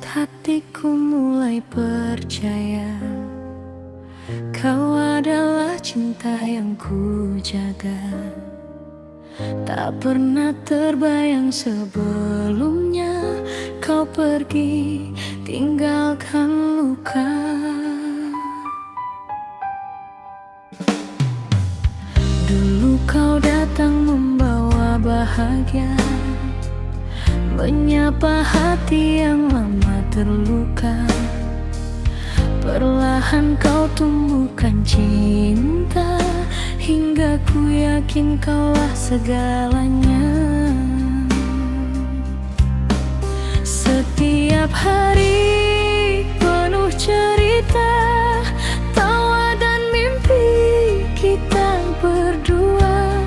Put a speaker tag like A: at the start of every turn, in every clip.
A: hatiku mulai percaya kau adalah cinta yang ku jaga. Tak pernah terbayang sebelumnya kau pergi tinggalkan luka. Dulu kau datang membawa bahagia, menyapa hati yang lama terluka. Perlahan kau tumbuhkan cinta, hingga ku yakin kaulah segalanya. Setiap hari penuh cerita, tawa dan mimpi kita berdua.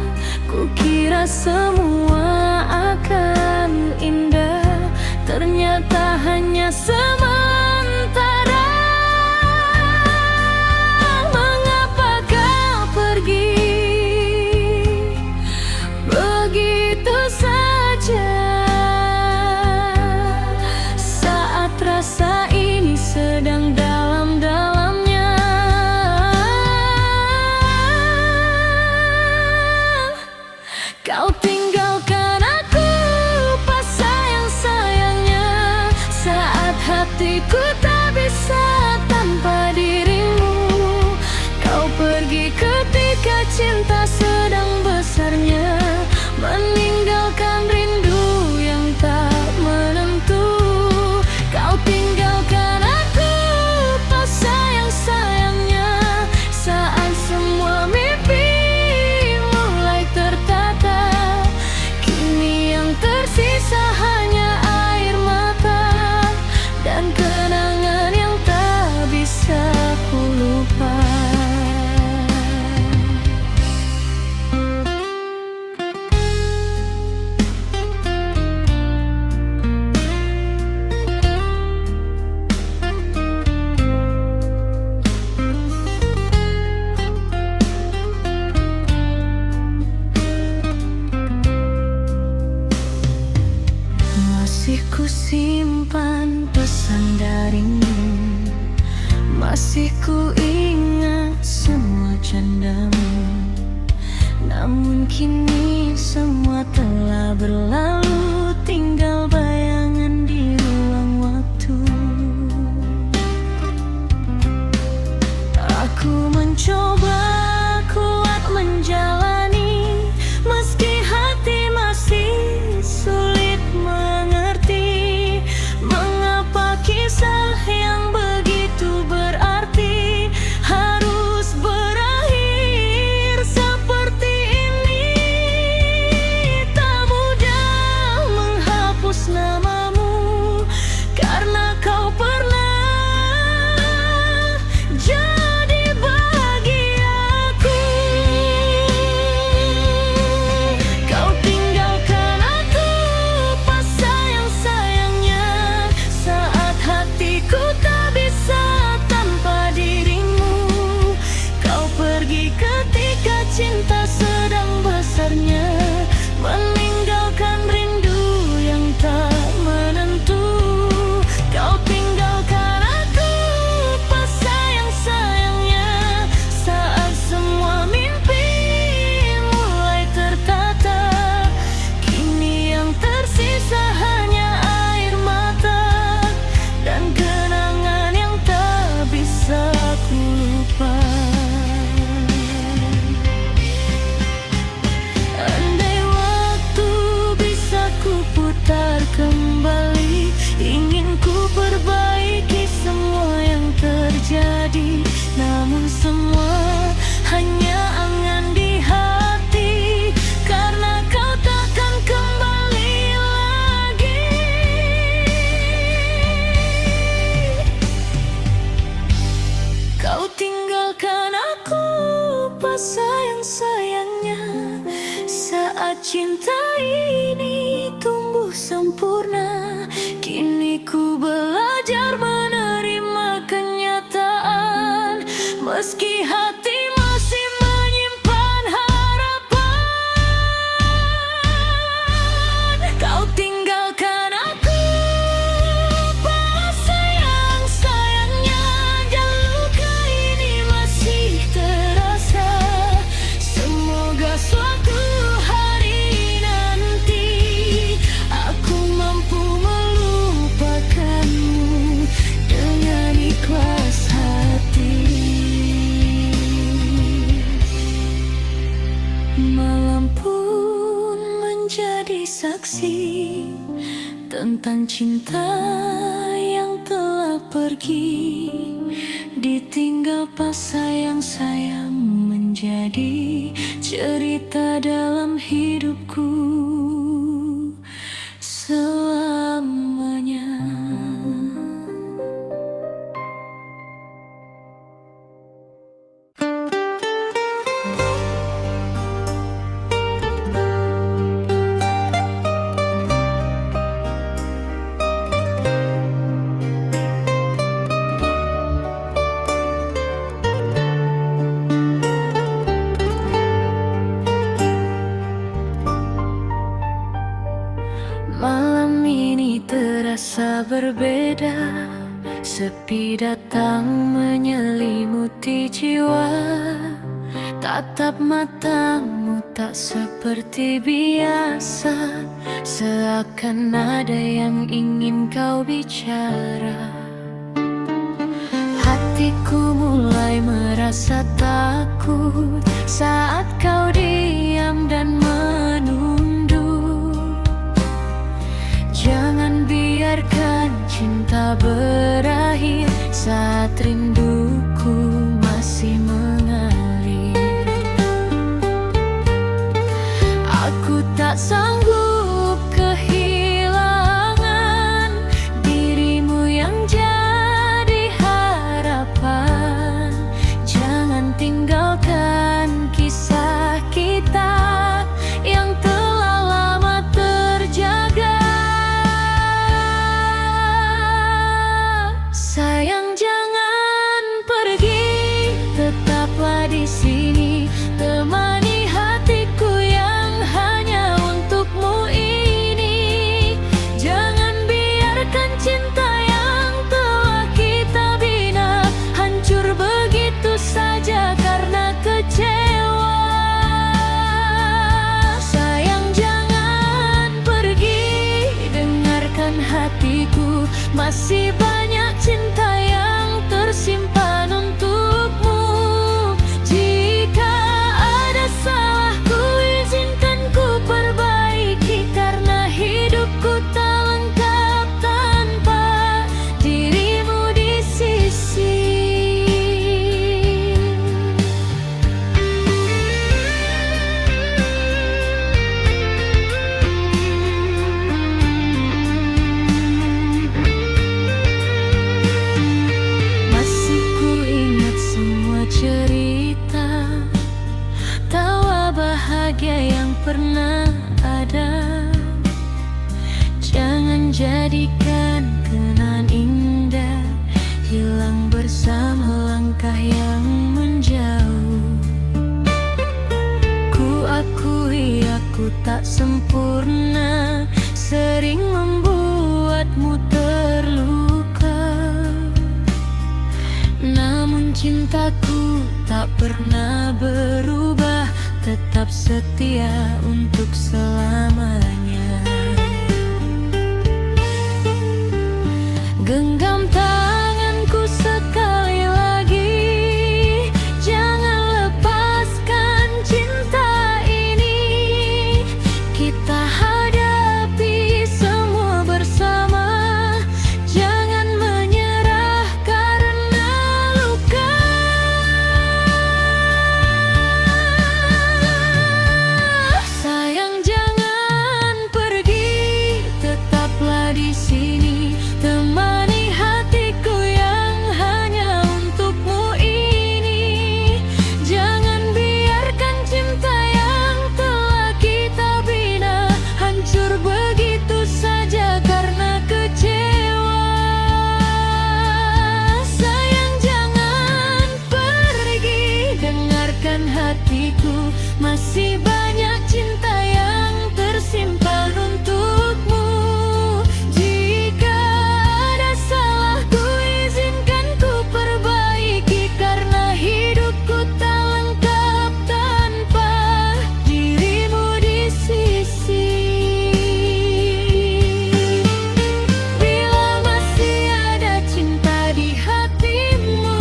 A: Kukira semua akan indah, ternyata hanya sementara. Mengapa kau pergi begitu saja, saat rasa ini sedang dalam-dalamnya? Kau tinggalkan aku pas sayang-sayangnya, saat hatiku tak bisa tanpa dirimu. Kau pergi ketika cinta sedang besarnya, meninggalkan rindu yang tak menentu. Kau tinggalkan aku pas sayang-sayangnya, saat semua mimpi mulai tertata. Kini yang tersisa hanya air mata dan kenangan yang tak bisa ku lupa. Masih ku simpan pesan darimu, masih ku ingat semua candamu. Namun kini semua telah berlalu, tinggal bayangan di ruang waktu. Aku mencoba kuat menjalani, meski hati masih sulit mengerti. Mengapa kisah yang begitu berarti harus berakhir seperti ini? Tak mudah menghapus namamu, karena kau pernah jadi bahagiaku. Kau tinggalkan aku pas sayang-sayangnya, saat hatiku tak bisa tanpa dirimu. Kau pergi ketika cinta sedang besarnya, meninggalkan rindu yang tak menentu. Kau tinggalkan aku pas sayang-sayangnya, saat semua mimpi mulai tertata. Kini yang tersisa hanya air mata dan kenangan yang tak bisa ku lupa. Andai waktu bisa ku putar kembali, ingin ku perbaiki semua yang terjadi. Namun semua hanya angan di hati, karena kau takkan kembali lagi. Kau tinggalkan aku pas sayang-sayangnya, saat cinta ini tumbuh sempurna. Kini ku belajar menerima kenyataan, meski hati masih menyimpan harapan. Kau tinggalkan aku pas Malam pun menjadi saksi tentang cinta yang telah pergi, ditinggal pas sayang-sayang menjadi cerita dalam hidupku selamanya. Malam ini terasa berbeda, sepi datang menyelimuti jiwa. Tatap matamu tak seperti biasa, seakan ada yang ingin kau bicara. Hatiku mulai merasa takut saat kau diam dan menunduk. Jangan biarkan cinta berakhir saat rinduku masih mengalir. Aku tak sanggup kehilangan dirimu yang jadi harapan. Jangan tinggalkan kisah kita yang telah lama terjaga. Sayang, jangan pergi, tetaplah di sini, temani hatiku yang hanya untukmu ini. Jangan biarkan cinta yang telah kita bina hancur begitu saja karena kecewa. Sayang, jangan pergi, dengarkan hatiku, masih banyak cinta yang tersimpan untukmu. Jika ada salahku, izinkan ku perbaiki, karena hidupku tak lengkap tanpa dirimu di sisi. Masih ku ingat semua cerita, tawa bahagia yang pernah ada. Jangan jadikan kenangan indah hilang bersama langkah yang menjauh. Ku akui aku tak sempurna, sering membuatmu terluka. Namun cintaku tak pernah berubah, tetap setia untuk selamanya. Genggam tanganku sekali lagi, jangan lepaskan cinta ini. Kita hadapi semua bersama, jangan menyerah karena luka. Sayang, jangan pergi, tetaplah di sini, temani hatiku yang hanya untukmu ini. Jangan biarkan cinta yang telah kita bina hancur begitu saja karena kecewa. Sayang, jangan pergi, dengarkan hatiku, masih banyak cinta yang tersimpan untukmu. Jika ada salahku, izinkan ku perbaiki, karena hidupku tak lengkap tanpa dirimu di sisi. Bila masih ada cinta di hatimu,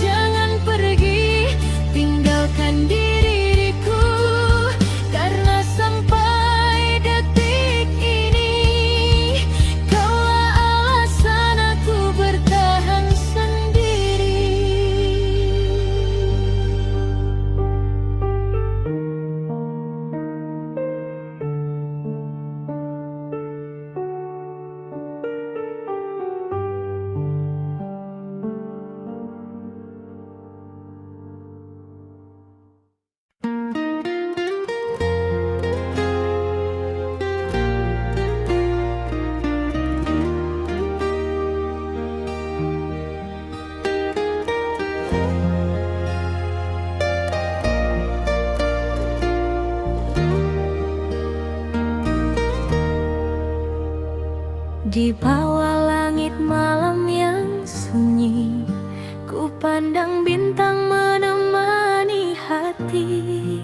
A: jangan pergi, tinggalkan diriku. Di bawah langit malam yang sunyi, ku pandang bintang menemani hati.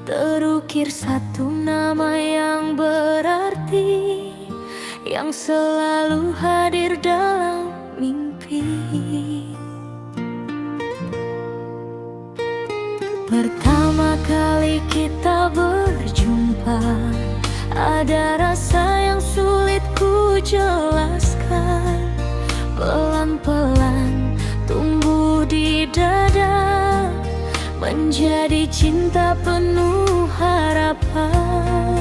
A: Terukir satu nama yang berarti, yang selalu hadir dalam mimpi. Pertama kali kita berjumpa, ada rasa yang sulit ku jelaskan. Pelan-pelan tumbuh di dada, menjadi cinta penuh harapan.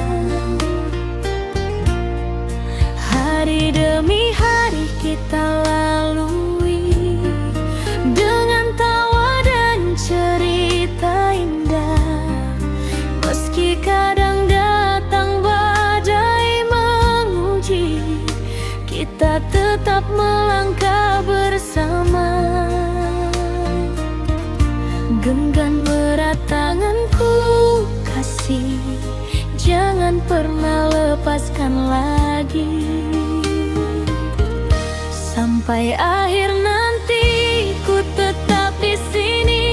A: Hari demi hari kita lalui, dengan tawa dan cerita indah. Meski kadang datang badai menguji, kita tetap melangkah bersama. Genggam erat tanganku kasih, jangan pernah lepaskan lagi. Sampai akhir nanti ku tetap di sini,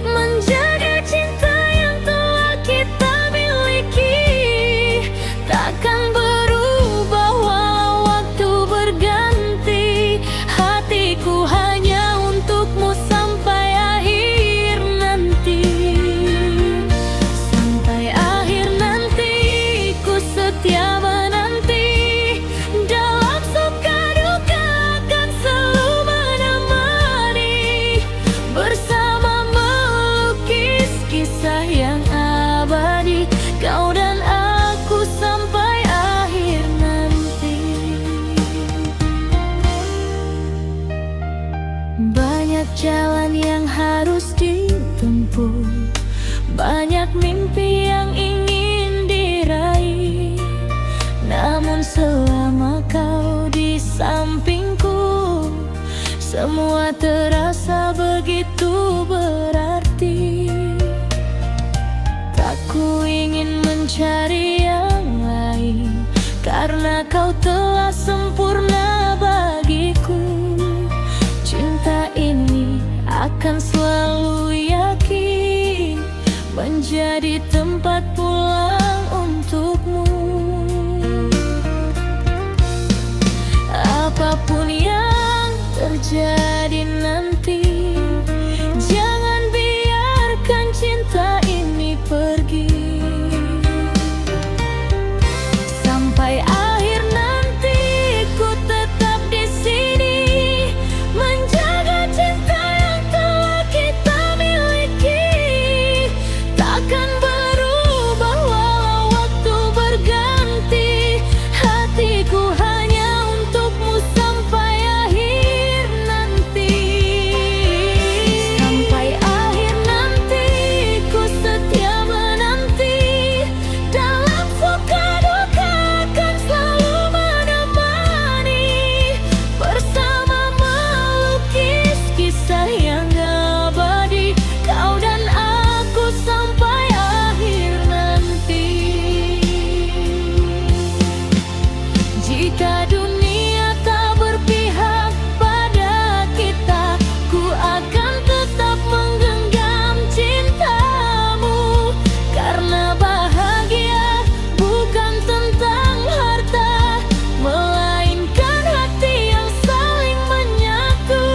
A: menjaga cinta yang telah kita miliki. Takkan berubah walau waktu berganti, hatiku hanya untukmu sampai akhir nanti. Sampai akhir nanti ku setia menanti, dalam suka duka akan selalu menemani. Bersama melukis kisah yang abadi, kau dan aku sampai akhir nanti. Banyak jalan yang harus ditempuh, banyak mimpi yang ingin diraih. Namun selama kau di sampingku, semua terasa begitu berarti. Tak ku ingin mencari yang lain, karena kau telah sempurna bagiku. Cinta ini akan selalu yakin menjadi tempat pulang untukmu. Apapun yang terjadi nanti, jangan biarkan cinta ini pergi. Sampai akhir nanti ku tetap di sini, menjaga cinta yang telah kita miliki. Takkan berubah walau waktu berganti, hatiku hanya untukmu sampai akhir nanti. Sampai akhir nanti ku setia menanti, dalam suka duka akan selalu menemani. Bersama melukis kisah yang abadi, kau dan aku sampai akhir nanti. Jika dunia tak berpihak pada kita, ku akan tetap menggenggam cintamu. Karena bahagia bukan tentang harta, melainkan hati yang saling menyatu.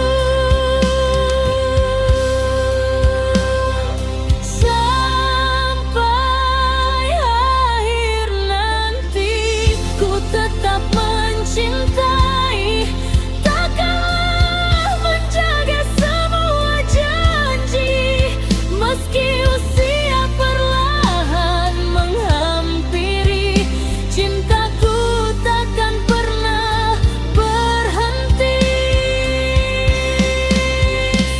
A: Sampai akhir nanti ku tetap mencintai, takkanlah menjaga semua janji. Meski usia perlahan menghampiri, cintaku takkan pernah berhenti.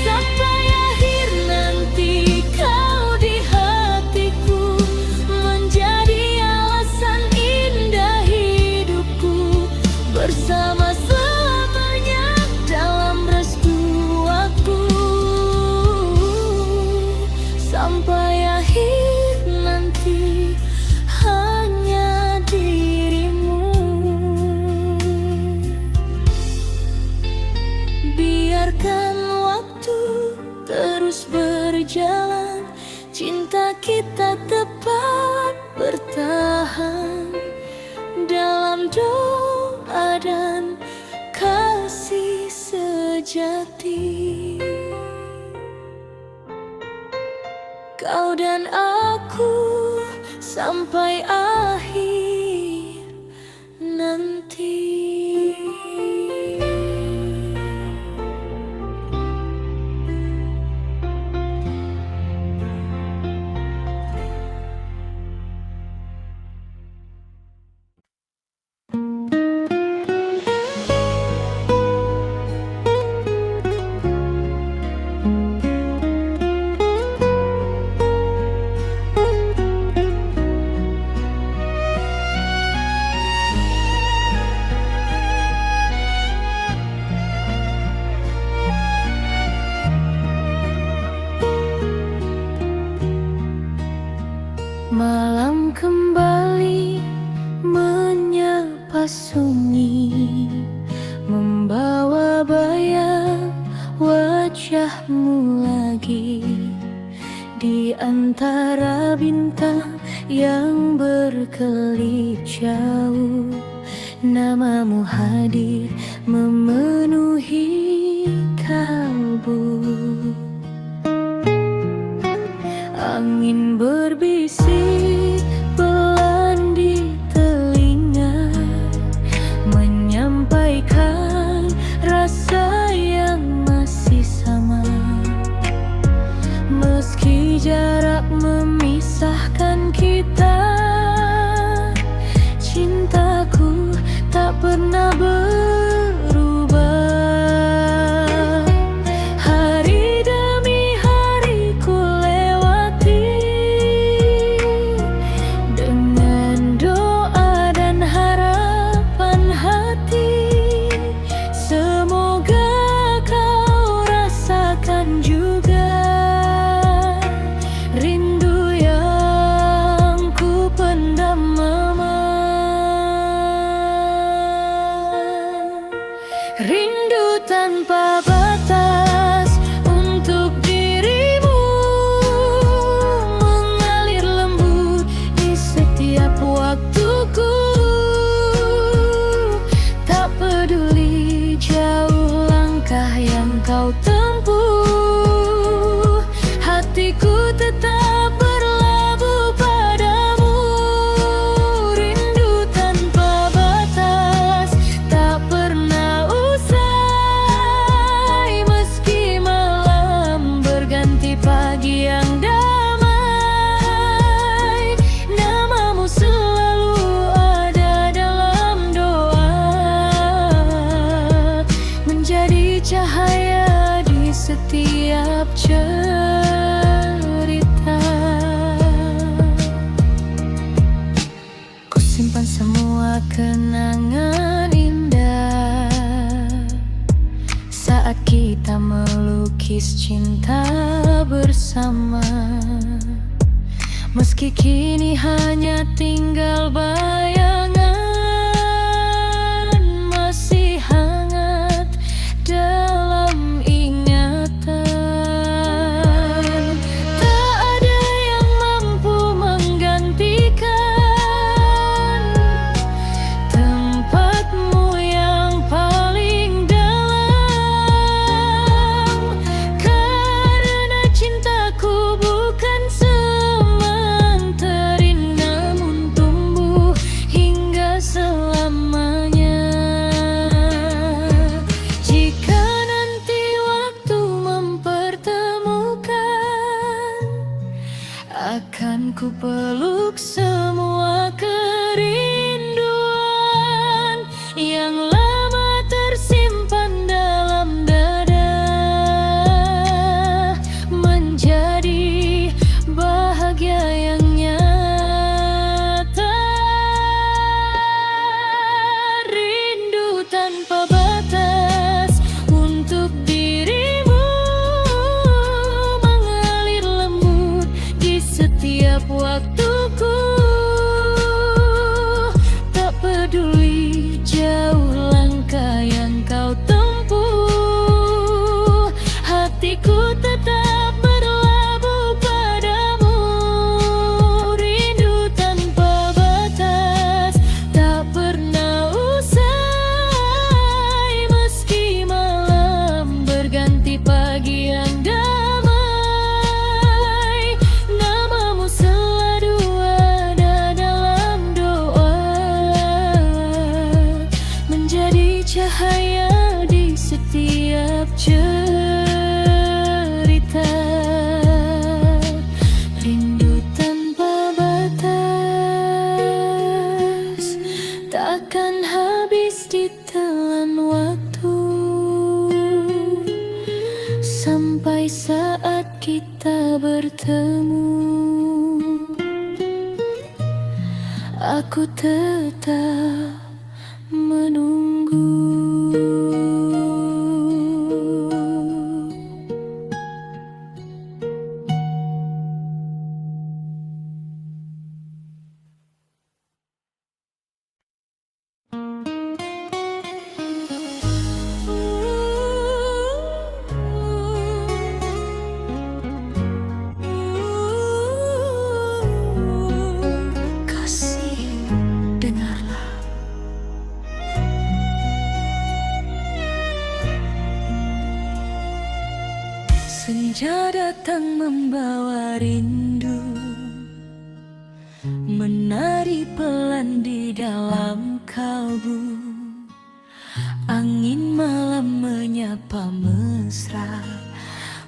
A: Sampai akhir nanti kau di hatiku, menjadi alasan indah hidupku. Bersama selamanya dalam restu aku. Sampai akhir nanti hanya dirimu. kita tepat bertahan dalam doa dan kasih sejati. Kau dan aku sampai akhir nanti. Malam kembali menyapa sunyi, membawa bayang wajahmu lagi di antara bintang yang berkelip jauh. Namamu hadir memenuhi kalbu. Angin berbisik pelan di telinga, menyampaikan rasa yang masih sama. Meski jarak memisahkan kita, cintaku tak pernah berubah. Rindu tanpa batas untuk dirimu, mengalir lembut di setiap waktuku. Tak peduli jauh langkah yang kau tempuh, hatiku tetap berlabuh padamu. Rindu tanpa batas tak pernah pagi yang damai. Namamu selalu ada dalam doa, menjadi cahaya di setiap cerita. Ku simpan semua kenangan indah saat kita melukis cinta bersama. Meski kini hanya tinggal bayangan, masih hangat dalam ingatan. Tak ada yang mampu menggantikan tempatmu yang paling dalam. Karena cintaku bukan sementara, namun tumbuh hingga selamanya. Jika nanti waktu mempertemukan, akan ku peluk semua kerinduan yang lama tersimpan dalam dada, menjadi bahagia yang nyata. Rindu tanpa batas untuk dirimu, mengalir lembut di setiap waktuku. Tak peduli jauh langkah yang kau tempuh, hatiku tetap berlabuh padamu. aku tetap menunggu. Kasih, dengarlah. Senja datang membawa rindu, menari pelan di dalam kalbu. Angin malam menyapa mesra,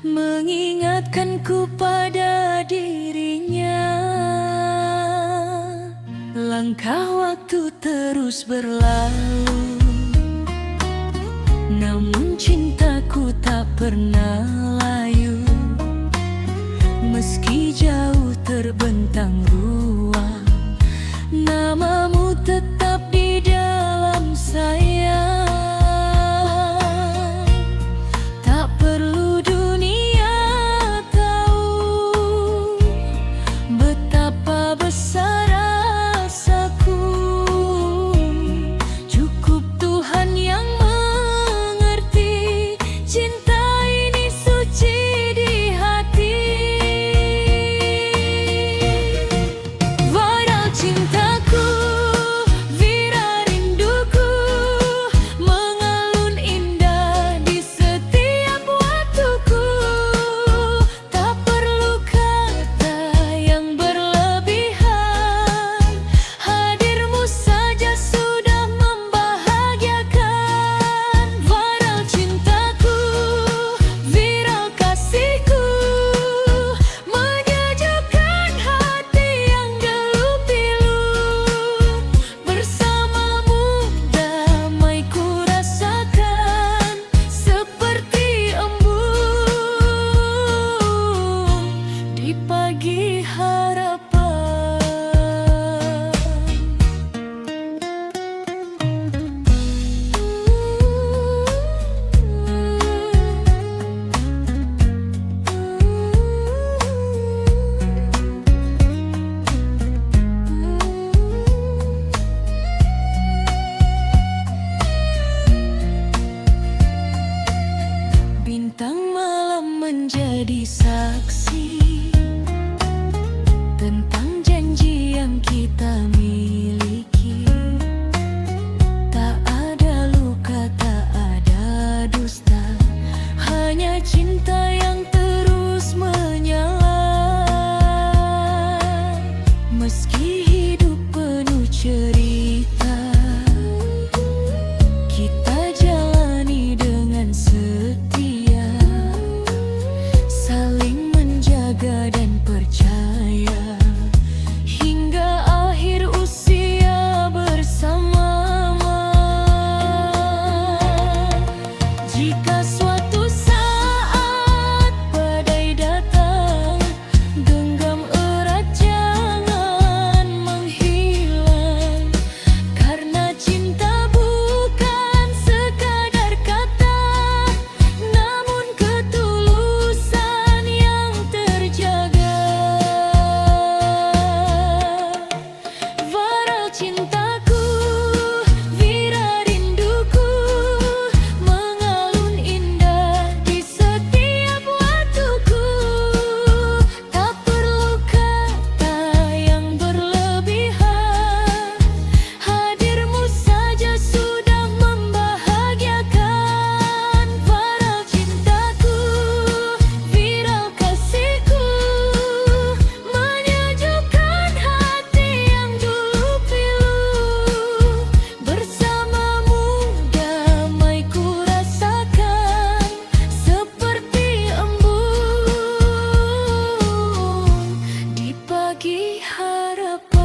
A: mengingatkanku pada dirinya. Langkah waktu terus berlalu, namun cintaku tak pernah layu. Meski jauh terbentang ruang, namamu tetap di dalam sayang. Tak perlu dunia tahu betapa besar rasaku. Cukup Tuhan yang mengerti, cinta ini suci di hati. Walau cintaku, wira rinduku, mengalun indah di setiap waktuku. Tak perlu kata yang berlebihan, hadirmu saja sudah membahagiakan. Walau cintaku, wira kasihku, menyejukkan hati yang gelap pilu. Bersamamu damai ku rasakan, seperti embun di pagi harapan. Bintang malam menjadi saksi tentang janji yang kita miliki. Tak ada luka, tak ada dusta, hanya cinta yang terus menyala. Meski hidup penuh cerita, kita jalani dengan setia, saling menjaga dan percaya hingga akhir usia bersama. Jika suatu saat badai datang, genggam erat jangan menghilang. Karena cinta bukan sekadar kata, namun ketulusan yang terjaga. Walau cintaku, wira rinduku, mengalun indah di setiap waktuku. Tak perlu kata yang berlebihan, hadirmu saja sudah membahagiakan. Walau cintaku, wira kasihku, menyejukkan hati yang dulu pilu. Bersamamu damai ku rasakan, seperti embun di pagi harapan.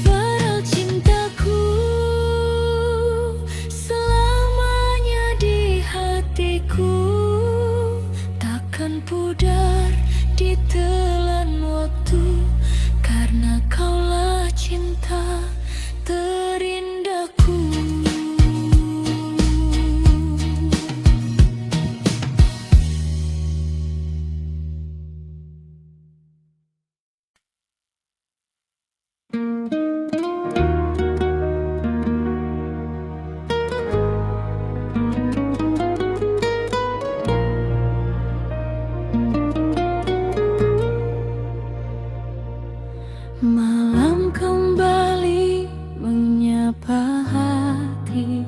A: Walau cintaku selamanya di hatiku, takkan pudar ditelan waktu, karena kaulah cinta terindahku. Malam kembali menyapa hati,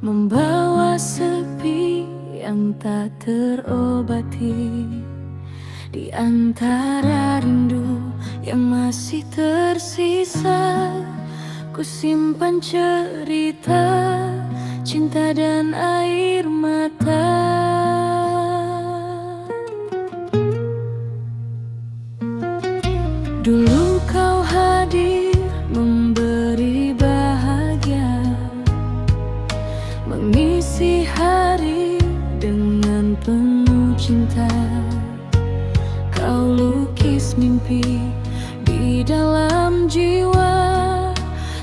A: membawa sepi yang tak terobati. Di antara rindu yang masih tersisa, ku simpan cerita, cinta dan air mata. Dulu kau hadir memberi bahagia, mengisi hari dengan penuh cinta. Kau lukis mimpi di dalam jiwa,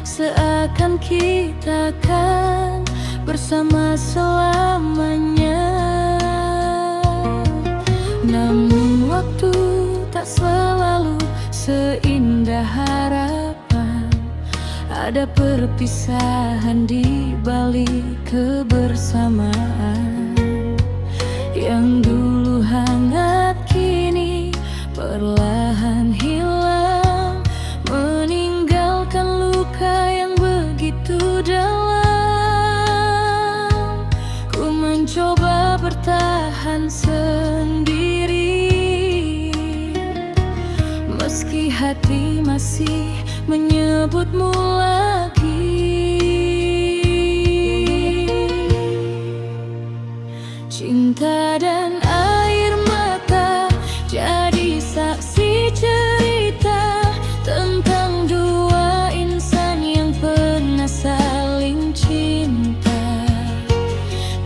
A: seakan kita kan bersama selamanya. Namun waktu tak selalu seindah harapan, ada perpisahan di balik kebersamaan. Yang dulu hangat kini perlahan hilang, meninggalkan luka yang begitu dalam. Ku mencoba bertahan sendiri, meski hati masih menyebutmu lagi. Cinta dan air mata jadi saksi cerita tentang dua insan yang pernah saling cinta.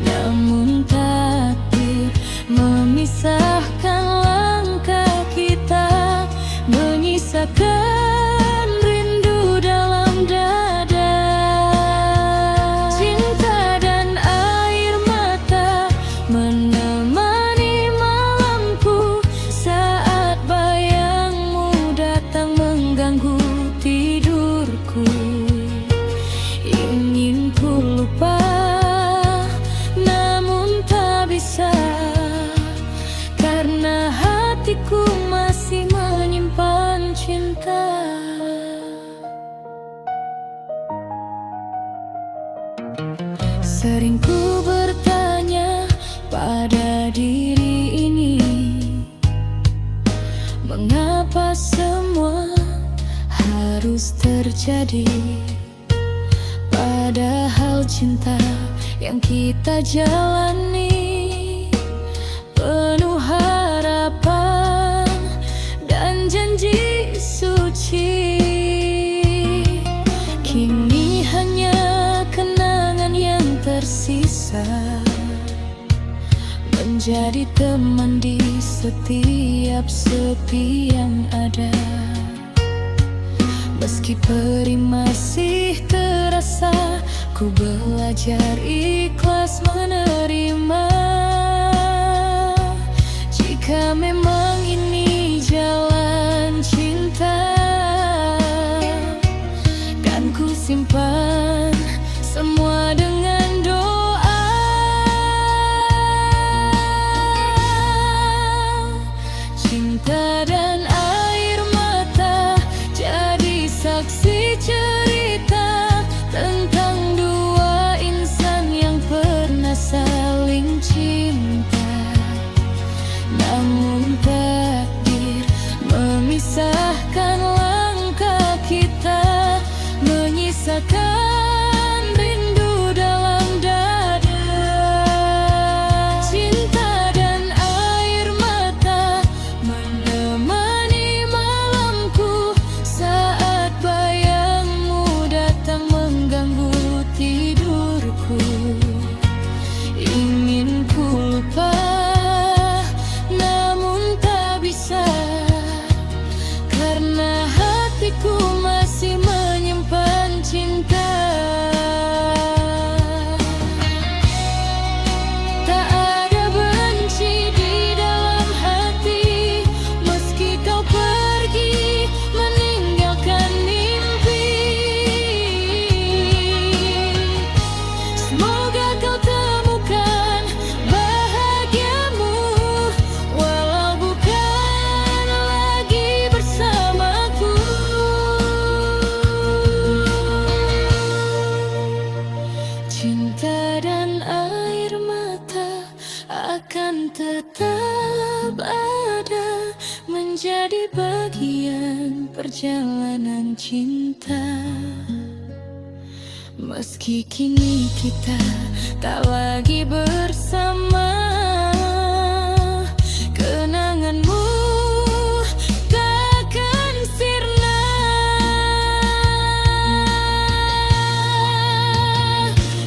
A: Namun takdir memisahkan langkah kita, menyisakan rindu dalam dada. Cinta dan air mata menemani malamku saat bayangmu datang mengganggu tidurku. Ingin ku lupa, namun tak bisa, karena hatiku masih menyimpan cinta. Sering ku bertanya pada diri ini, mengapa semua harus terjadi? Padahal cinta yang kita jalani penuh harapan dan janji suci. Kini hanya kenangan yang tersisa, menjadi teman di setiap sepi yang ada. Meski perih masih terasa, ku belajar ikhlas menerima. Jika memang ini jalan cinta, kan ku simpan semua dengan doa. Cinta dan air mata jadi saksi cerita tentang dua insan yang pernah saling cinta. Namun takdir memisahkan langkah kita, menyisakan rindu dalam dada. Cinta dan air mata menemani malamku saat bayangmu datang mengganggu tidurku. Ingin ku lupa, namun tetap ada, menjadi bagian perjalanan cinta. Meski kini kita tak lagi bersama, kenanganmu takkan sirna.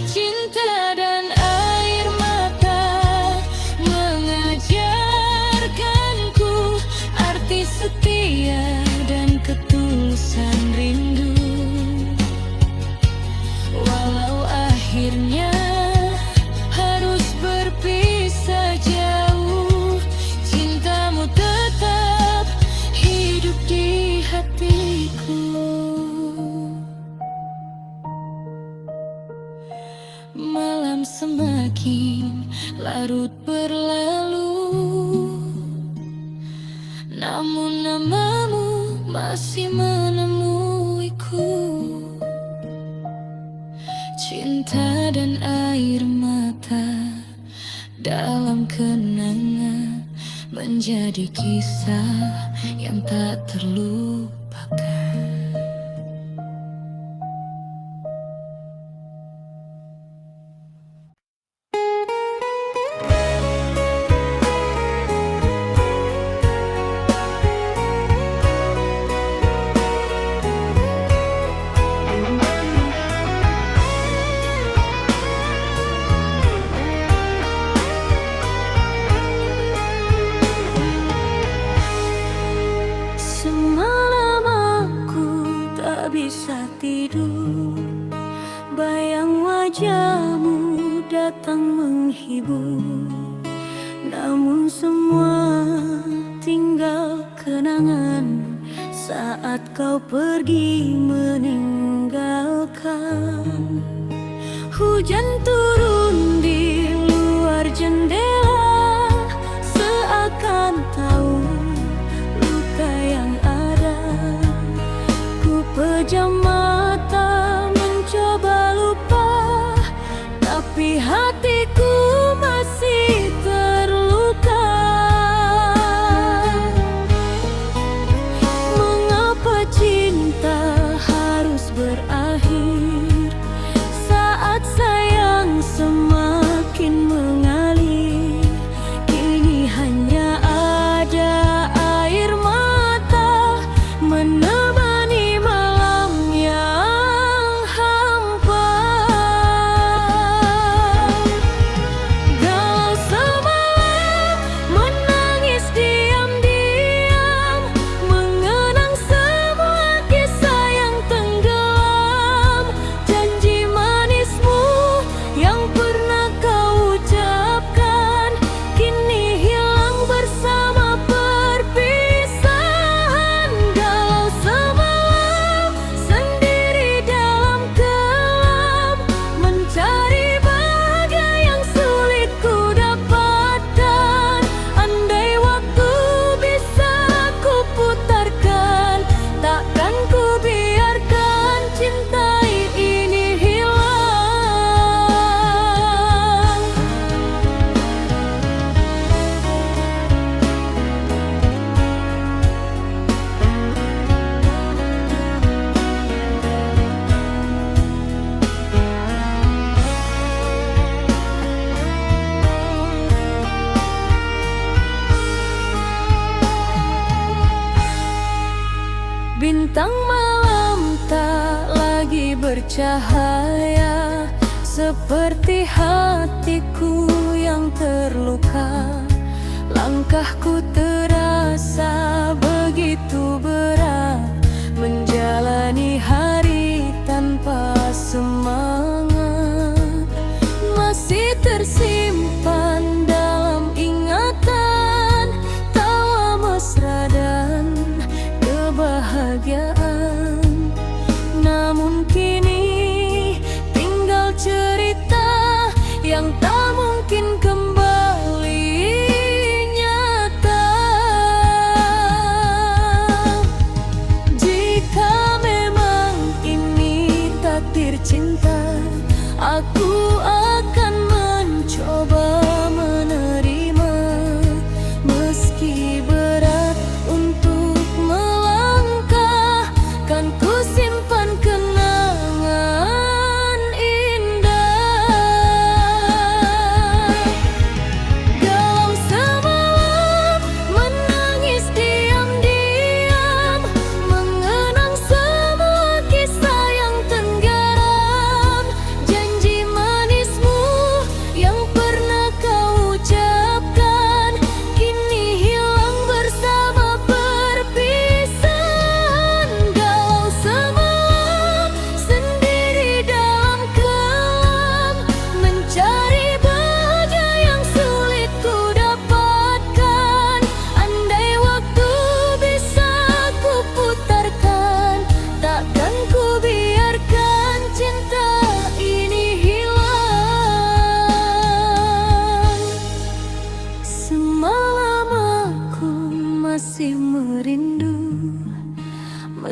A: Cinta dan air mata mengajarkanku arti setia dan ketulusan rindu. Walau akhirnya harus berpisah jauh, cintamu tetap hidup di hatiku. Malam semakin larut berlalu, namun namamu masih menemuiku. Cinta dan air mata dalam kenangan menjadi kisah yang tak terlupakan. Semalam aku tak bisa tidur, bayang wajahmu datang menghibur. Namun semua tinggal kenangan saat kau pergi meninggalkan. Hujan turun di luar jendela, seakan tahu luka yang ada. Ku pejam mata mencoba lupa, tapi hatiku masih terluka. Mengapa cinta harus berakhir saat sayang semakin mengalir? Kini hanya ada air mata menemani malam yang hampa. Galau semalam menangis diam-diam, mengenang semua kisah yang tenggelam. Janji manismu yang pernah kau ucapkan kini hilang bersama perpisahan. Galau semalam sendiri dalam kelam, mencari bahagia yang sulit ku dapatkan. Andai waktu bisa ku putarkan, takkan ku biarkan cinta ini hilang. Bintang malam tak lagi bercahaya, seperti hatiku yang terluka. Langkahku terasa begitu berat, menjalani hari tanpa semangat. Masih tersimpan dalam ingatan tawa mesra dan kebahagiaan. Namun kini tinggal cerita yang tak mungkin kembali nyata.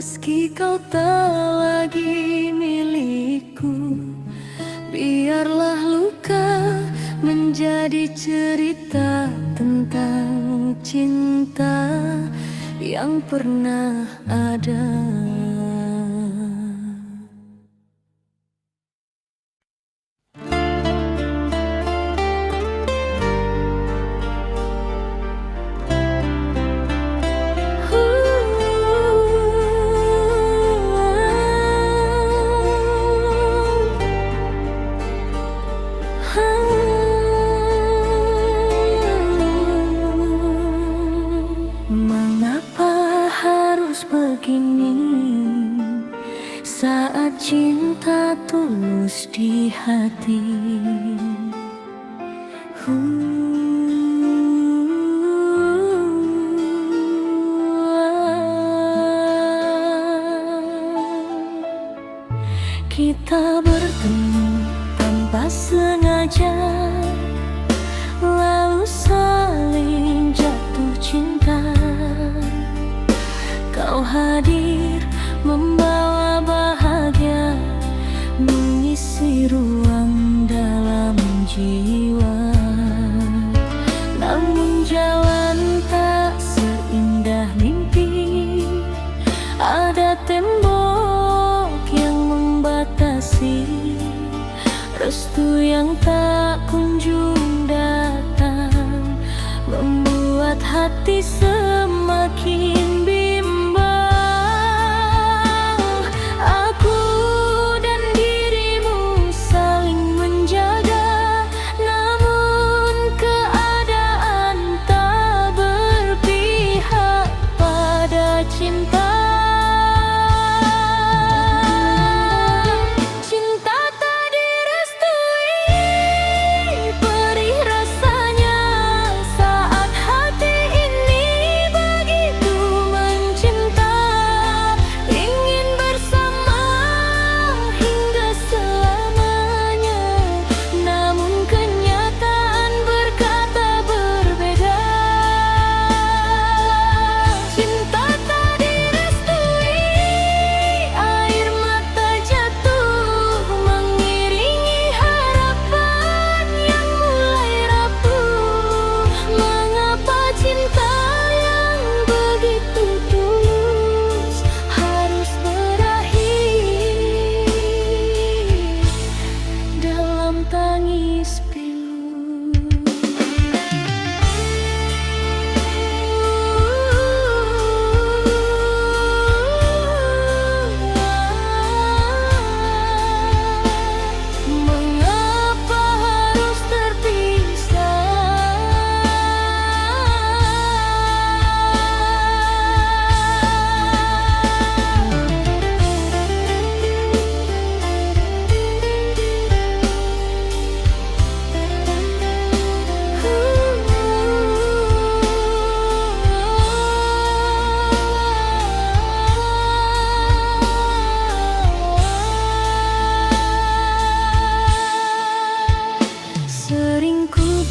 A: Meski kau tak lagi milikku, biarlah luka menjadi cerita tentang cinta yang pernah ada. Mengapa harus begini saat cinta tulus di hati? Kita bertemu tanpa sengaja, lalu saling jatuh cinta. Kau hadir membawa bahagia, mengisi ruang dalam jiwa. Namun jalan tak seindah mimpi, ada tembok yang membatasi restu yang tak kunjung datang, membuat hati semakin bimbang. Aku dan dirimu saling menjaga, namun keadaan tak berpihak pada cinta.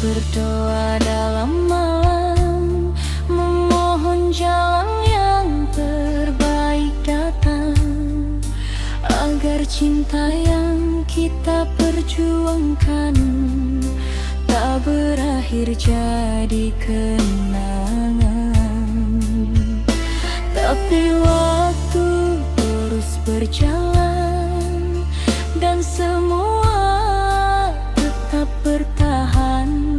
A: Berdoa dalam malam, memohon jalan yang terbaik datang, agar cinta yang kita perjuangkan tak berakhir jadi kenangan. Tapi waktu terus berjalan dan semua tetap bertahan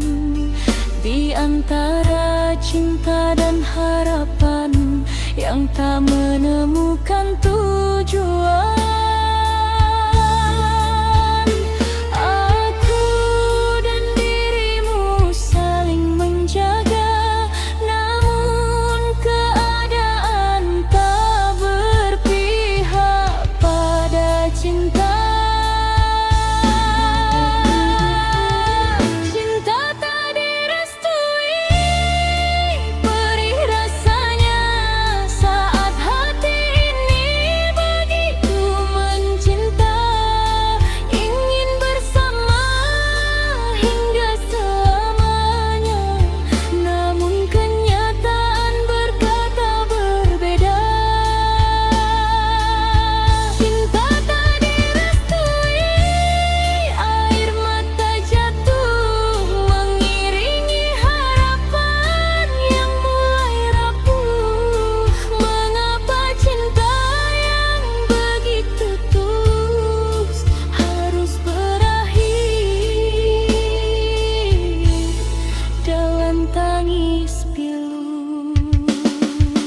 A: di antara cinta dan harapan yang tak menemukan tujuan. Aku dan dirimu saling menjaga, namun keadaan tak berpihak pada cinta. Perih rasanya saat hati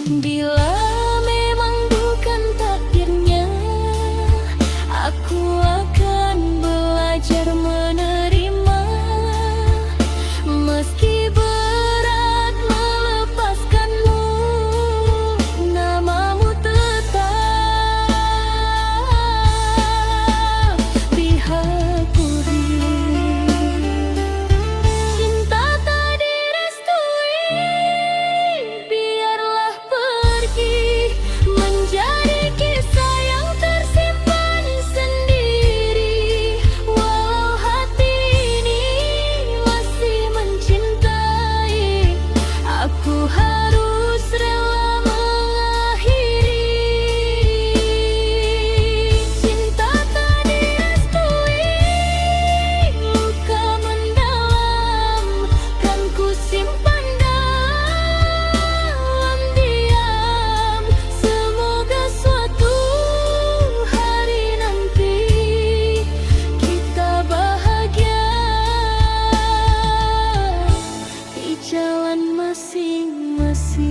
A: Bila memang bukan takdirnya, aku akan belajar menerima. Meski berat melepaskanmu, namamu tetap di hati. Cinta tak direstui, biarlah pergi, menjadi kisah yang tersimpan sendiri. Walau hati ini masih mencintai, aku harus rela mengakhiri. Cinta tak direstui, luka mendalam, kan ku simpan dalam diam. Semoga suatu hari nanti kita bahagia di jalan masing-masing.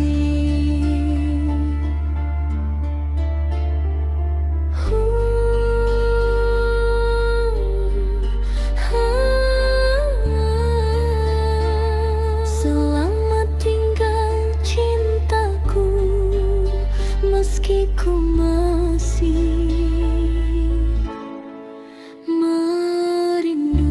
A: Selamat tinggal cintaku, meski ku masih merindu.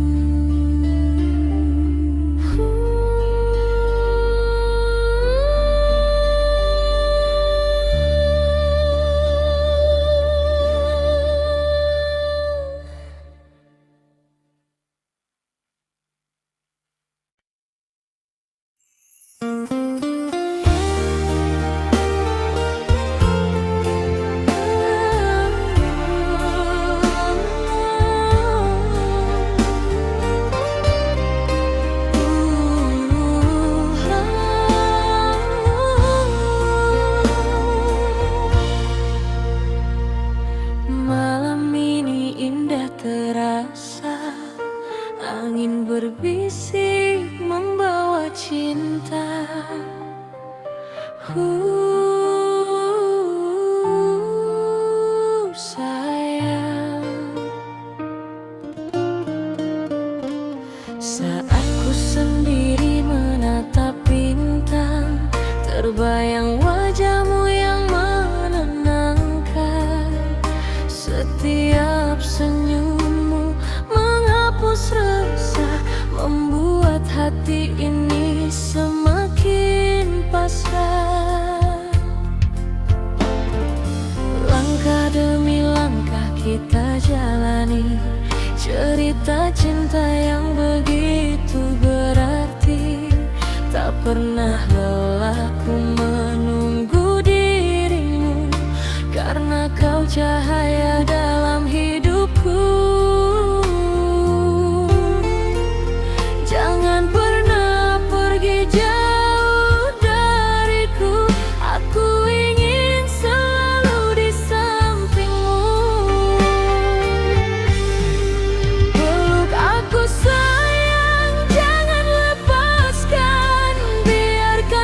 A: Malam ini indah terasa, angin berbisik membawa cinta. Sayang, saat ku sendiri menatap bintang, terbayang wajahmu yang menenangkan. Setiap senyummu menghapus resah, membuat hati ini semakin pasrah. Langkah demi langkah kita jalani cerita cinta yang begitu berarti. Tak pernah lelah ku menunggu dirimu, karena kau cahaya dalam hidupku. Jangan pernah pergi jauh dariku, aku ingin selalu di sampingmu. Peluk aku sayang, jangan lepaskan, biarkan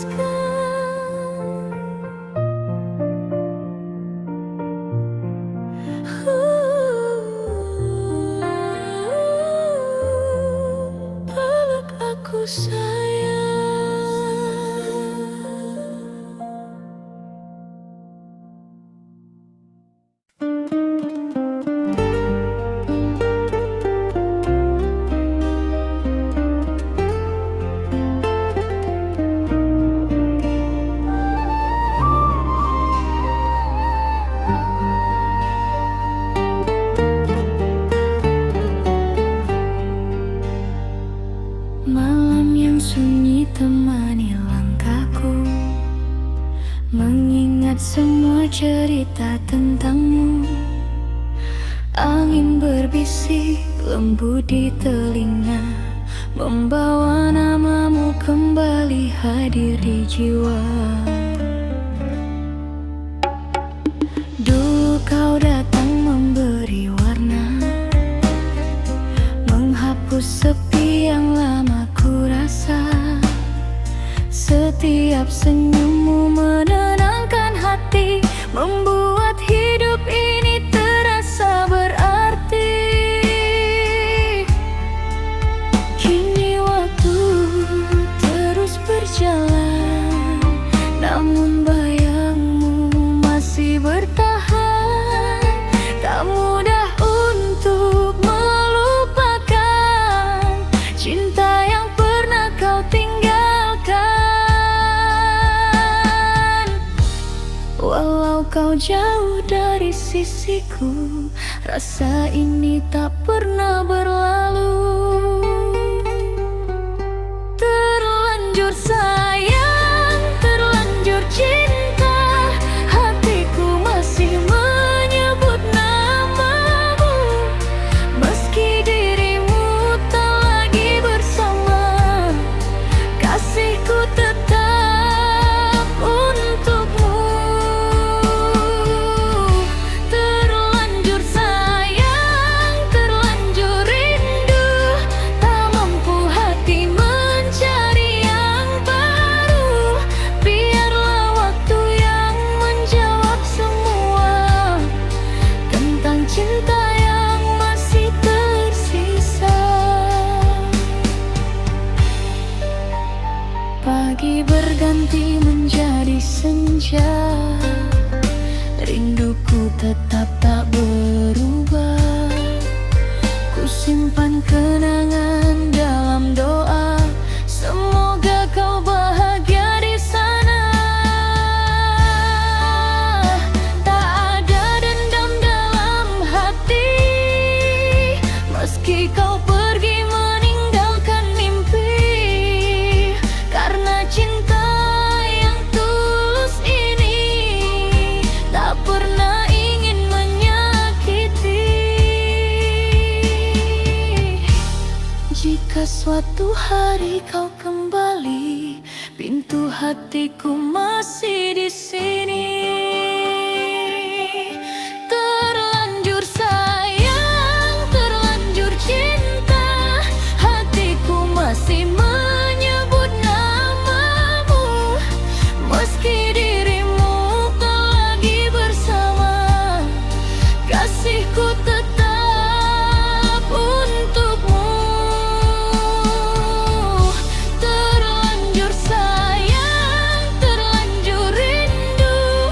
A: Peluk aku sayang. Malam yang sunyi temani langkahku, mengingat semua cerita tentangmu. Angin berbisik lembut di telinga, membawa namamu kembali hadir di jiwa. Dulu kau datang memberi warna, menghapus sepi yang lama ku rasa. Setiap senyummu menenangkan hati, membuat hidup ini terasa berarti. Kini waktu terus berjalan, namun bayangmu masih bertahan. Tak mudah untuk melupakan cinta yang pernah kau tinggalkan. Walau kau jauh dari sisiku, rasa ini tak pernah berlalu. Terlanjur sayang, terlanjur cinta, hatiku masih menyebut namamu. Meski dirimu tak lagi bersama, kasihku tetap untukmu. Terlanjur sayang, terlanjur rindu, tak mampu hati mencari yang baru. Biarlah waktu yang menjawab semua tentang cinta yang masih tersisa. Pagi berganti menjadi senja, rinduku tetap tak berubah. Ku simpan kenangan dalam doa, semoga kau bahagia di sana. Tak ada dendam dalam hati, meski kau pergi meninggalkan mimpi. Karena cinta yang tulus ini tak pernah ingin menyakiti. Jika suatu hari kau kembali, pintu hatiku masih di sini. Terlanjur sayang, terlanjur cinta, hatiku masih menyebut namamu. Meski dirimu tak lagi bersama, kasihku tetap untukmu. Terlanjur sayang, terlanjur rindu,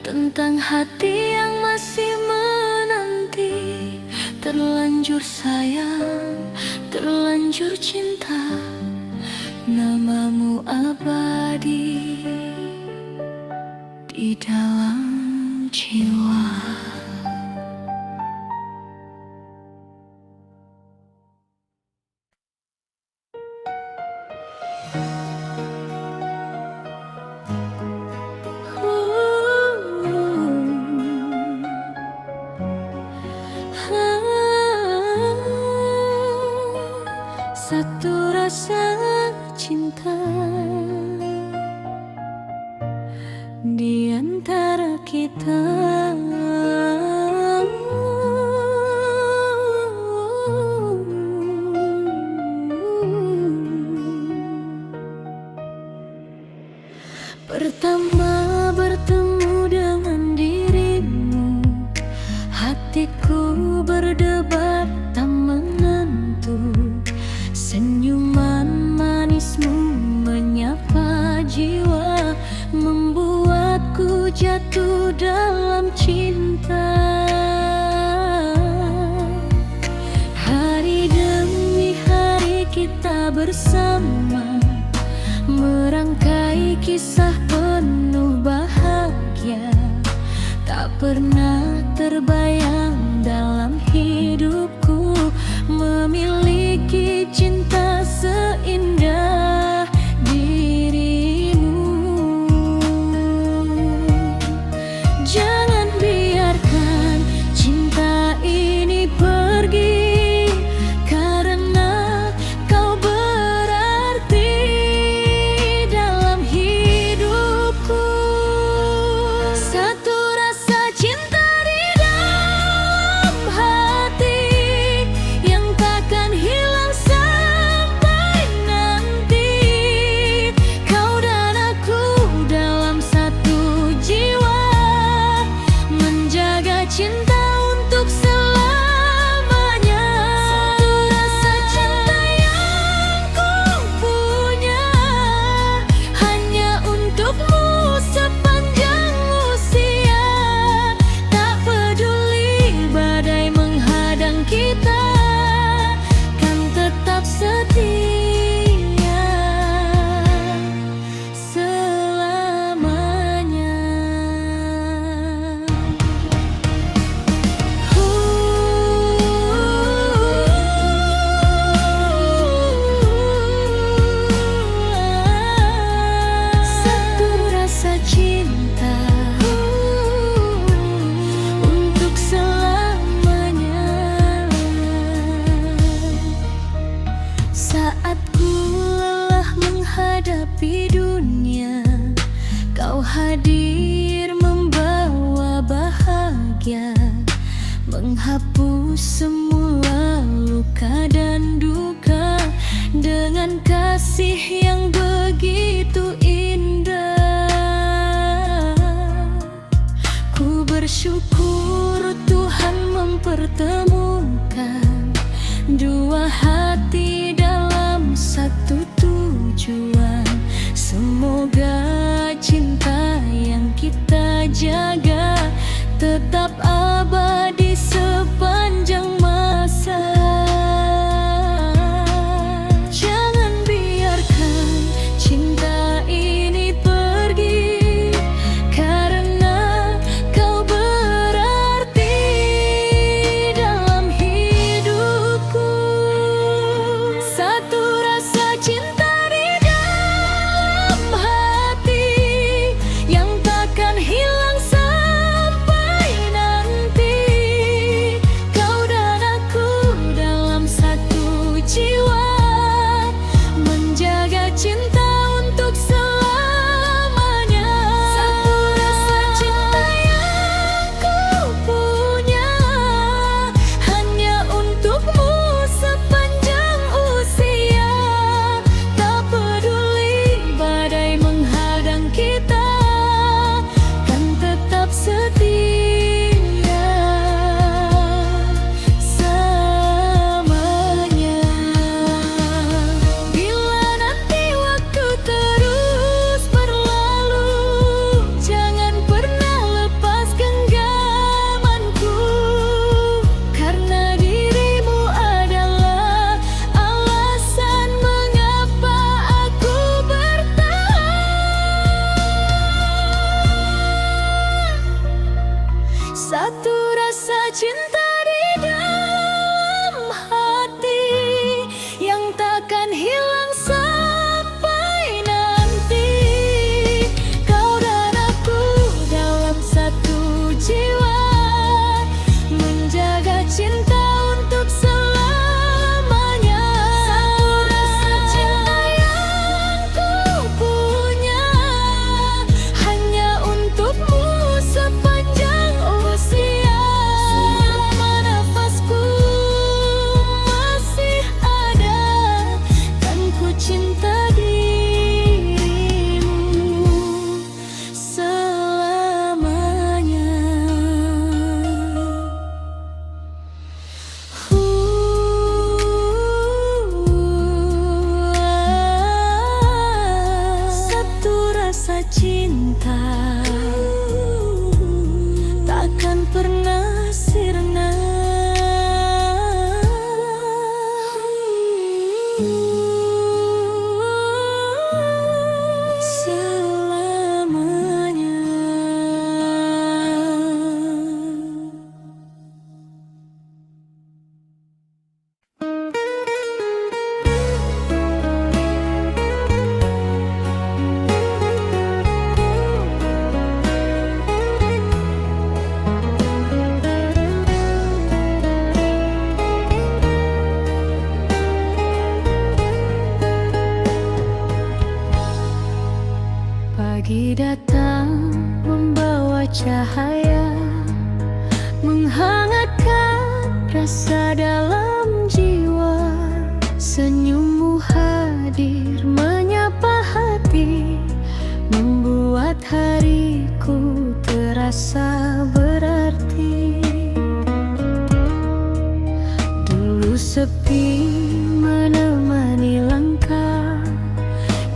A: tentang hati yang masih menanti. Terlanjur sayang, terlanjur cinta, namamu abadi di dalam jiwa. Satu rasa cinta di antara kita, pertama bertemu dengan dirimu, hatiku berdebar tak menentu. Senyuman manismu menyapa jiwa, membuatku jatuh dalam cinta. Hari demi hari kita bersama, merangkai kisah penuh bahagia. Tak pernah terbayang dalam hidupku memiliki cinta seindah dirimu. Jangan biarkan cinta ini pergi, karena kau berarti dalam hidupku. Satu rasa cinta di dalam hati yang takkan hilang sampai nanti. Kau dan aku dalam satu jiwa, menjaga cinta untuk selamanya. Satu rasa cinta yang ku punya, hanya untukmu sepanjang usia. Tak peduli badai menghadang kita, kan tetap setia selamanya. Satu rasa cinta untuk selamanya. Saat ku lelah menghadapi dunia, kau hadir membawa bahagia, menghapus semua luka dan duka dengan kasih yang begitu indah. Ku bersyukur Tuhan mempertemukan dua hati dalam satu tujuan. Semoga cinta yang kita jaga tetap abadi sepanjang masa. Jangan biarkan cinta bercahaya, menghangatkan rasa dalam jiwa. Senyummu hadir menyapa hati, membuat hariku terasa berarti. Dulu sepi menemani langkah,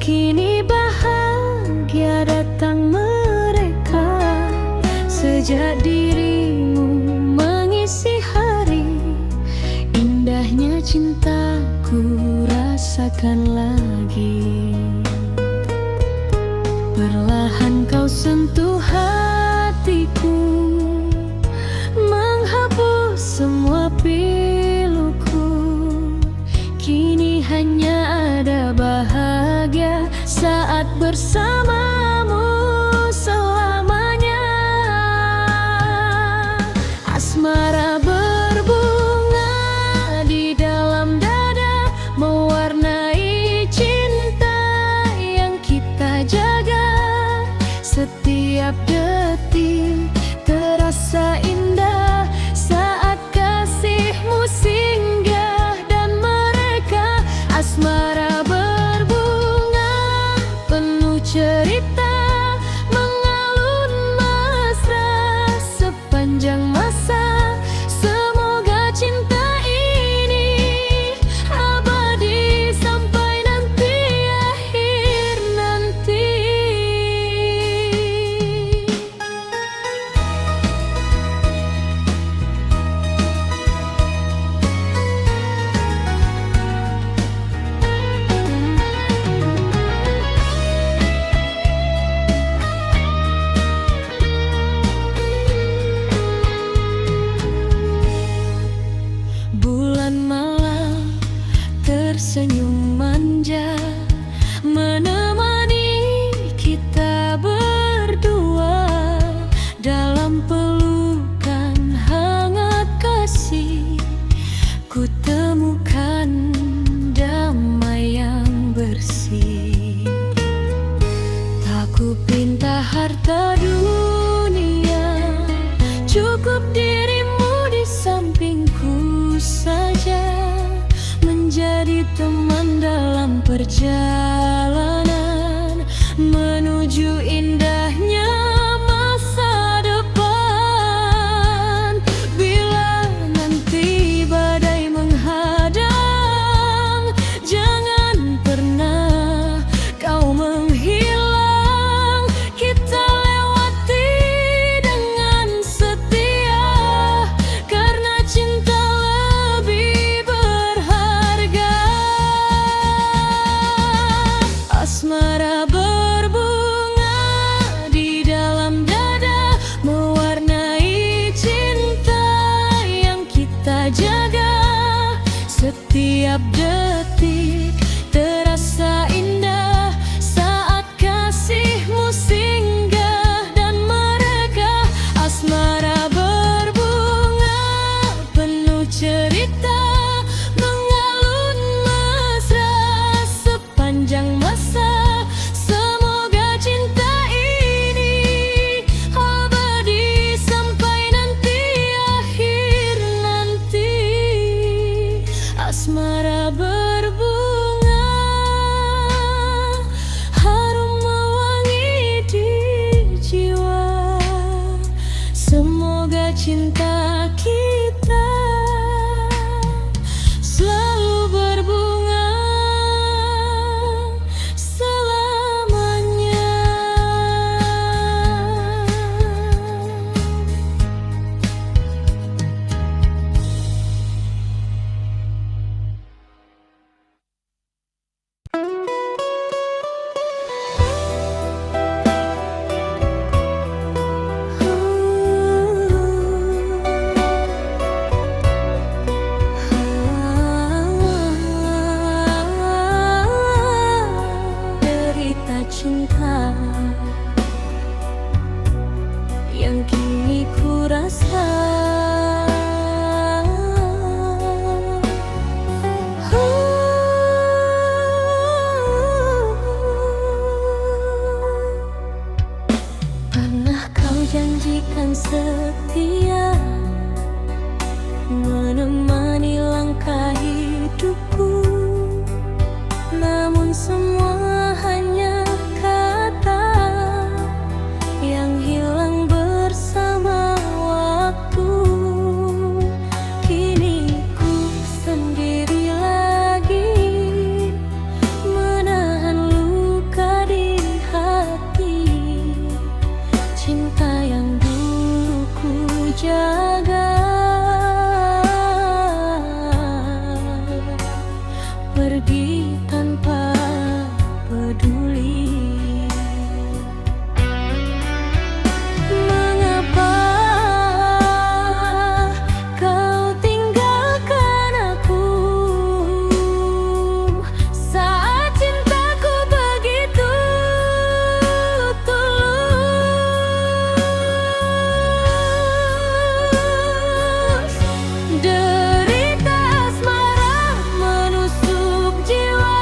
A: kini bahagia datang mereka. Sejak dirimu mengisi hari, indahnya cintaku rasakan lagi. Perlahan kau sentuh hatiku, menghapus semua piluku. Kini hanya ada bahagia saat bersamamu selamanya. Asmara berbunga di dalam dada, mewarnai cinta yang kita jaga. Setiap detik terasa indah saat kasihmu singgah dan mereka. Asmara berbunga penuh cerita, mengalun mesra sepanjang masa. Semoga cinta ini abadi sampai nanti akhir nanti. Bulan malam tersenyum manja, menemani kita berdua. Dalam pelukan hangat kasih, ku temukan damai yang bersih. Tak ku pinta harta dunia, cukup dirimu di sampingku saja, menjadi teman dalam perjalanan menuju indahnya masa depan. Bila nanti badai menghadang, jangan pernah kau menghilang. Kita lewati dengan setia, karena cinta lebih berharga. Asmara berbunga di dalam dada, mewarnai cinta yang kita jaga. Setiap detik terasa indah saat kasihmu singgah dan mereka. Asmara berbunga penuh cerita, mengalun mesra sepanjang masa. Semoga cinta ini abadi sampai nanti akhir nanti. Asmara berbunga, harum mewangi di jiwa. Semoga cinta kita selalu berbunga selamanya. setia menemani langkah hidupku. Namun semua hanya kata yang hilang bersama waktu. Kini ku sendiri lagi menahan luka di hati. Cinta yang dulu ku jaga pergi tanpa peduli. Mengapa kau tinggalkan aku saat cintaku begitu tulus? Derita asmara menusuk jiwa,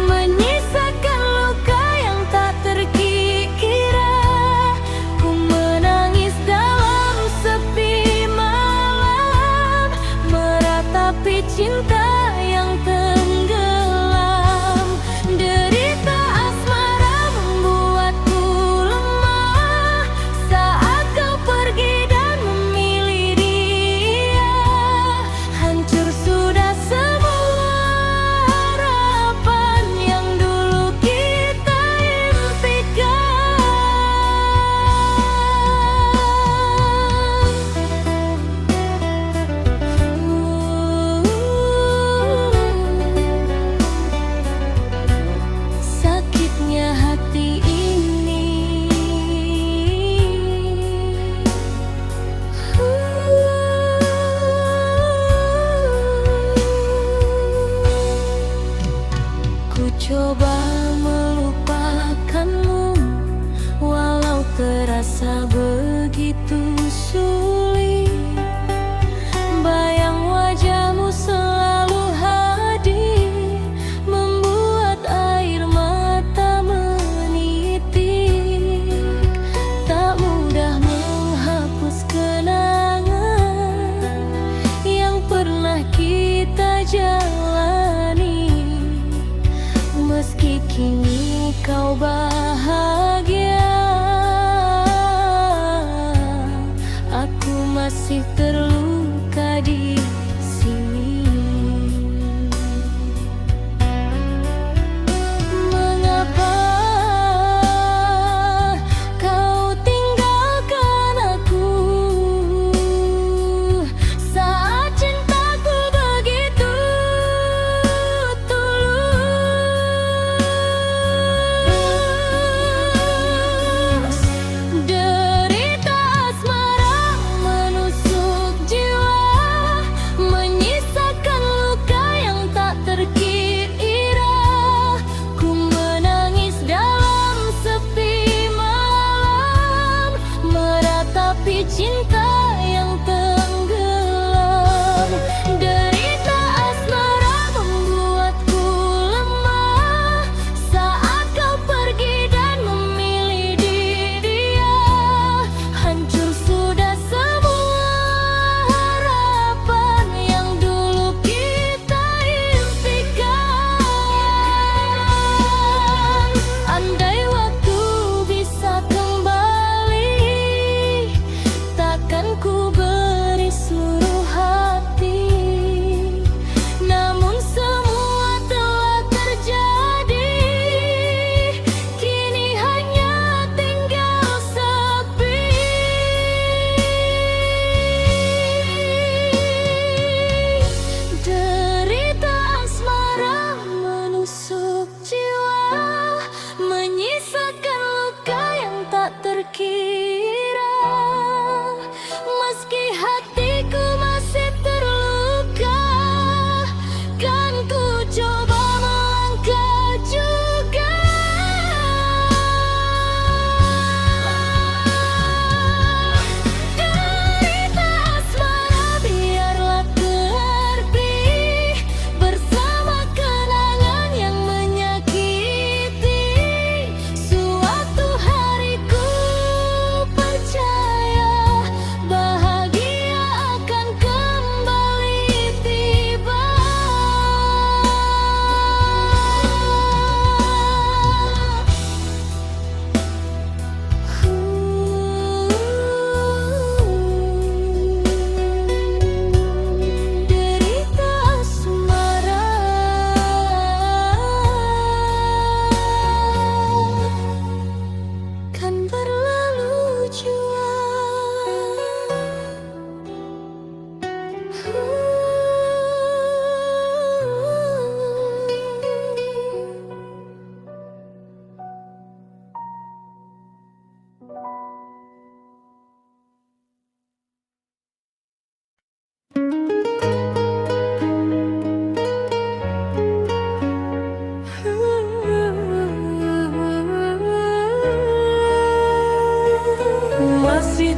A: menyisakan luka yang tak terkira. Ku menangis dalam sepi malam, meratapi cinta yang tenggelam. Derita asmara membuatku lemah saat kau pergi dan memilih dia. Hancur sudah semua harapan yang dulu kita impikan. Sakitnya hati ini. Ku coba melupakanmu, walau terasa begitu sulit. Bayang wajahmu selalu hadir, membuat air mata menitik. Tak mudah menghapus kenangan yang pernah kita jalani. Meski kini kau bahagia,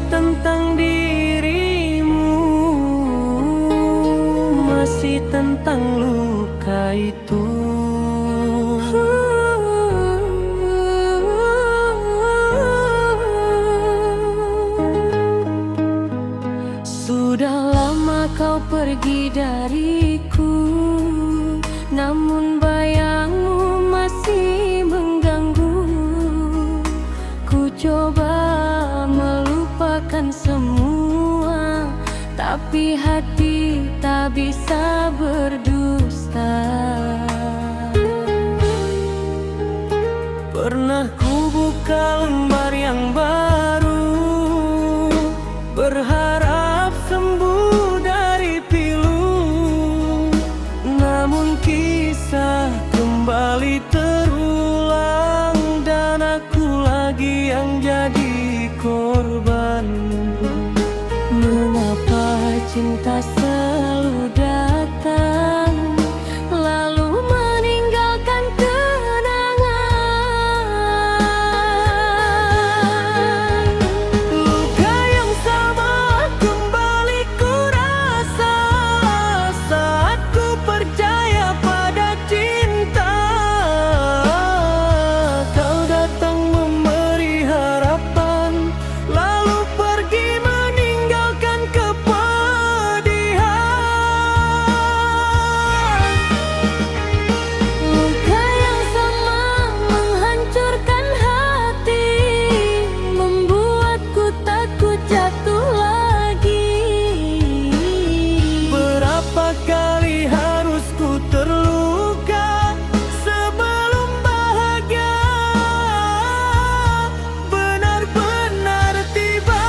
B: tentang dirimu, masih tentang luka itu.
A: Sudah lama kau pergi dariku, namun bayangmu masih mengganggu. Ku coba melupakan semua, tapi hati tak bisa berdusta.
B: Pernah ku buka lembar yang baru, berharap sembuh dari pilu, namun kisah kembali terulang, dan aku lagi yang jadi korban.
A: Mengapa cinta selalu datang lalu meninggalkan kenangan?
B: Luka yang sama kembali ku rasa saat ku percaya pada cinta. Kau datang memberi harapan, lalu pergi meninggalkan kepedihan.
A: Luka yang sama menghancurkan hati, membuatku takut jatuh lagi.
B: Berapa kali harus ku terluka sebelum bahagia benar-benar tiba.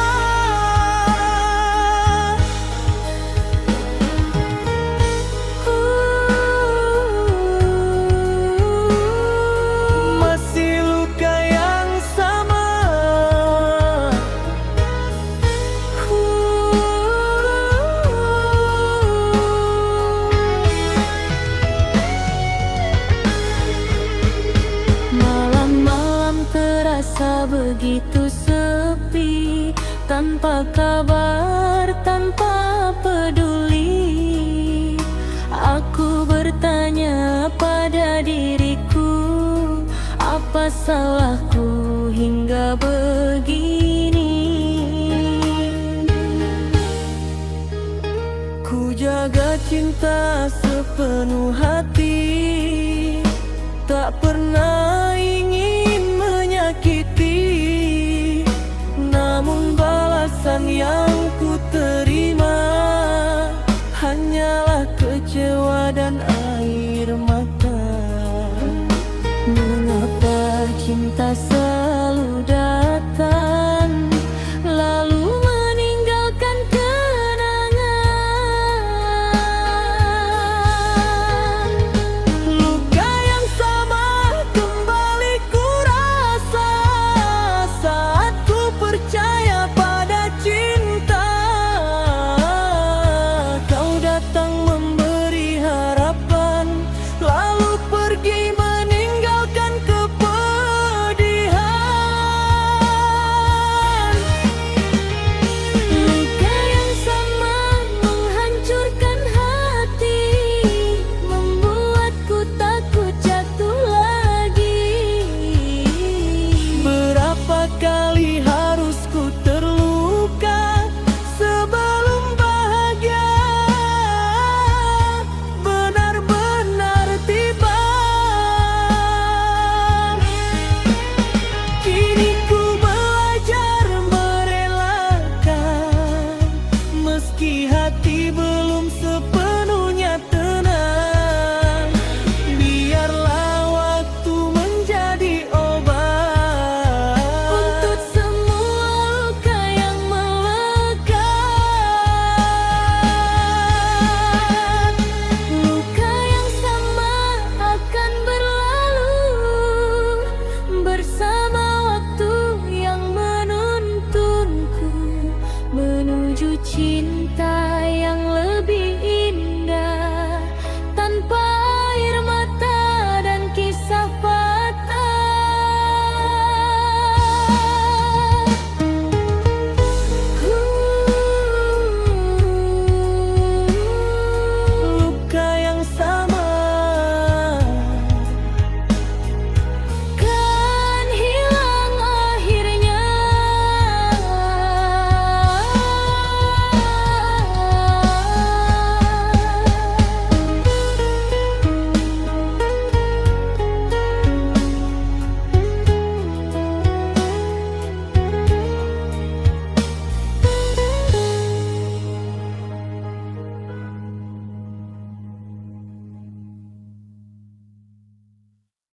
B: Masih luka yang sama.
A: Malam-malam terasa begitu sepi, tanpa kabar, tanpa peduli. Aku bertanya pada diriku, apa salahku hingga begini?
B: Ku jaga cinta sepenuh hati, tak pernah ingin menyakiti, namun balasan yang ku terima hanyalah kecewa dan